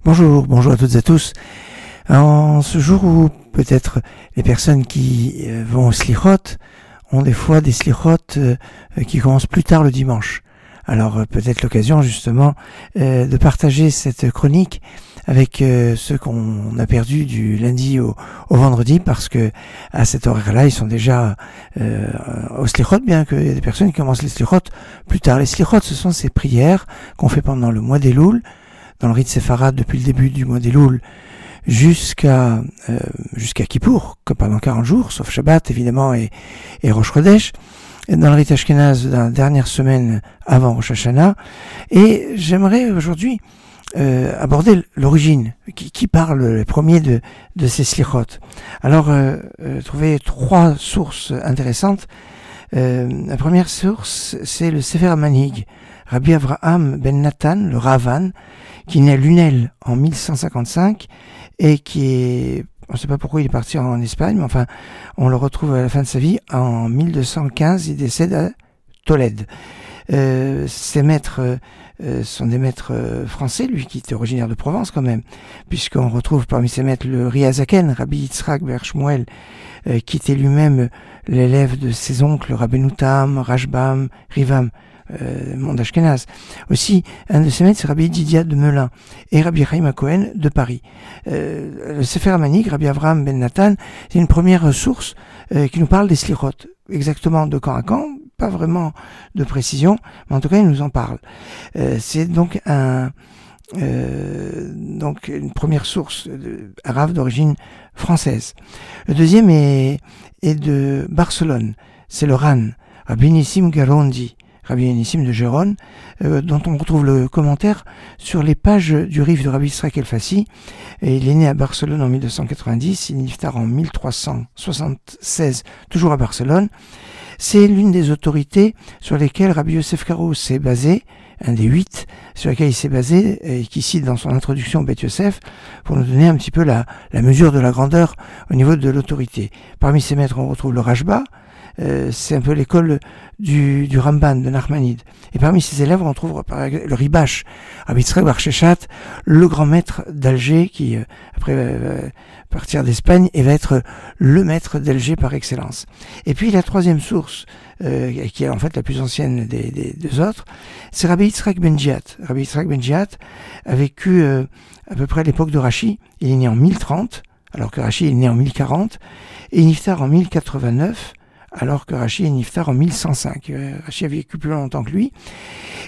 Bonjour, bonjour à toutes et à tous. En ce jour où peut-être les personnes qui vont au slichot ont des fois des slichot qui commencent plus tard le dimanche. Alors peut-être l'occasion justement de partager cette chronique avec ceux qu'on a perdu du lundi au vendredi, parce que à cet horaire-là ils sont déjà au slichot, bien qu'il y ait des personnes qui commencent les slichot plus tard. Les slichot, ce sont ces prières qu'on fait pendant le mois d'Elul, dans le rite séfarade depuis le début du mois d'Elul jusqu'à Kippour, comme pendant 40 jours, sauf Shabbat évidemment et Rosh Chodesh, dans le rite ashkénaze dans la dernière semaine avant Rosh Hashanah. Et j'aimerais aujourd'hui aborder l'origine, qui parle le premier de ces slichot. Alors, trouver trois sources intéressantes. La première source, c'est le Sefer Manig, Rabbi Avraham ben Nathan, le Ravan, qui naît à Lunel en 1155 et qui est, on ne sait pas pourquoi il est parti en Espagne, mais enfin, on le retrouve à la fin de sa vie en 1215, il décède à Tolède. Ses maîtres sont des maîtres français, lui qui était originaire de Provence quand même, puisqu'on retrouve parmi ses maîtres le Riazaken, Rabbi Yitzhak ber Shmuel, qui était lui-même l'élève de ses oncles Rabbeinu Tam, Rashbam, Rivam, monde ashkénaze. Aussi, un de ses maîtres, c'est Rabbi Didia de Melun et Rabbi Chaim Cohen de Paris. Le Sefer Manig, Rabbi Avraham ben Nathan, c'est une première source qui nous parle des slichot. Exactement de quand à quand, pas vraiment de précision, mais en tout cas, il nous en parle. C'est donc une première source arabe d'origine française. Le deuxième est de Barcelone, c'est le Ran, Rabbi Nissim Garondi, Rabbi Nissim de Gérone, dont on retrouve le commentaire sur les pages du Rif de Rabbi Israël El-Fassi. Et il est né à Barcelone en 1290, il est niftar en 1376, toujours à Barcelone. C'est l'une des autorités sur lesquelles Rabbi Yosef Karo s'est basé, un des 8 sur lesquels il s'est basé, et qui cite dans son introduction au Beth Yosef, pour nous donner un petit peu la mesure de la grandeur au niveau de l'autorité. Parmi ses maîtres, on retrouve le Rashba, c'est un peu l'école du Ramban, de Nachmanide. Et parmi ses élèves, on trouve le Ribash, Rabbi Yitzhak bar Sheshat, le grand maître d'Alger, qui après va partir d'Espagne et va être le maître d'Alger par excellence. Et puis la troisième source, qui est en fait la plus ancienne des deux autres, c'est Rabbi Yitzhak ben Jiyat. Rabbi Yitzhak ben Jiyat a vécu à peu près à l'époque de Rashi. Il est né en 1030, alors que Rashi est né en 1040, et il niftar en 1089, alors que Rashi est niftar en 1105. Rashi a vécu plus longtemps que lui.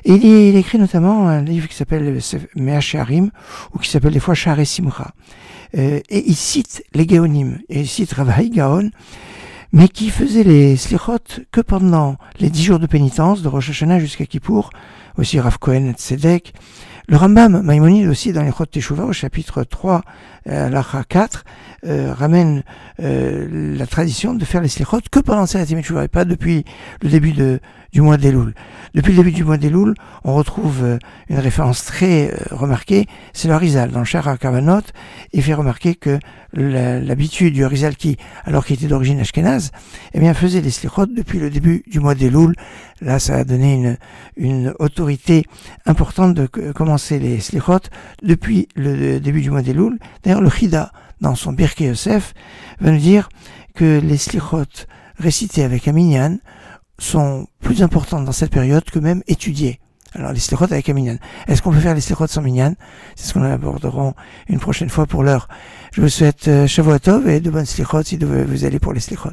Et il écrit notamment un livre qui s'appelle Mea She'arim, ou qui s'appelle des fois Sha'arei Simcha. Et il cite les Gaonim, et il cite Rav Hai Gaon, mais qui faisait les slichot que pendant les 10 jours de pénitence, de Rosh Hashanah jusqu'à Kippour, aussi Rav Cohen Tzedek. Le Rambam Maïmonide aussi, dans les Chot Teshuvah, au chapitre 3, l'Acha 4, ramène la tradition de faire les slichot que pendant Seret Yemei Teshuvah, et pas depuis le début du mois d'Elul. Depuis le début du mois d'Elul, on retrouve une référence très remarquée, c'est le Harizal. Dans le Sha'ar HaKavanot, il fait remarquer que l'habitude du Harizal, alors qu'il était d'origine ashkénaze, eh bien, faisait les slichot depuis le début du mois d'Elul. Là, ça a donné une autorité importante de commencer les slichot depuis le début du mois d'Elul. D'ailleurs, le Chida, dans son Birkei Yosef, va nous dire que les slichot récités avec un minyan sont plus importantes dans cette période que même étudiées. Alors, les slichot avec un minyan. Est-ce qu'on peut faire les slichot sans minyan? C'est ce qu'on aborderons une prochaine fois. Pour l'heure, je vous souhaite Shavua Tov et de bonnes slichot si vous allez pour les slichot.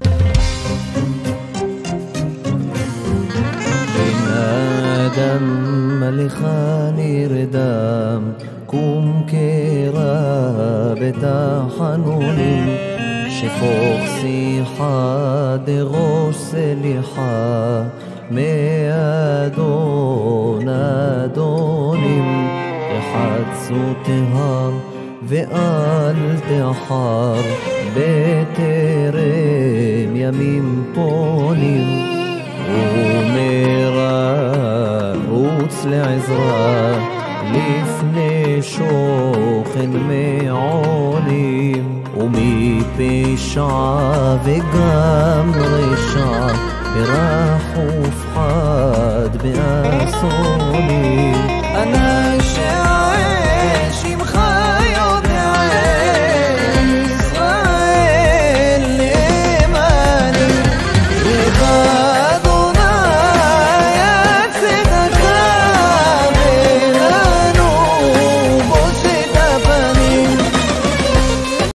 אדם מלך נרדם, קום קרא בתחנונים, שפוך שיחה דראש סליחה, מאדון אדונים, יחצו תהר ואל תחר, בטרם ימים פונים, ומרה רוץ לעזרה לפני שוכן מעולים, ומפשע וגם רשע ברח ופחד באסונים,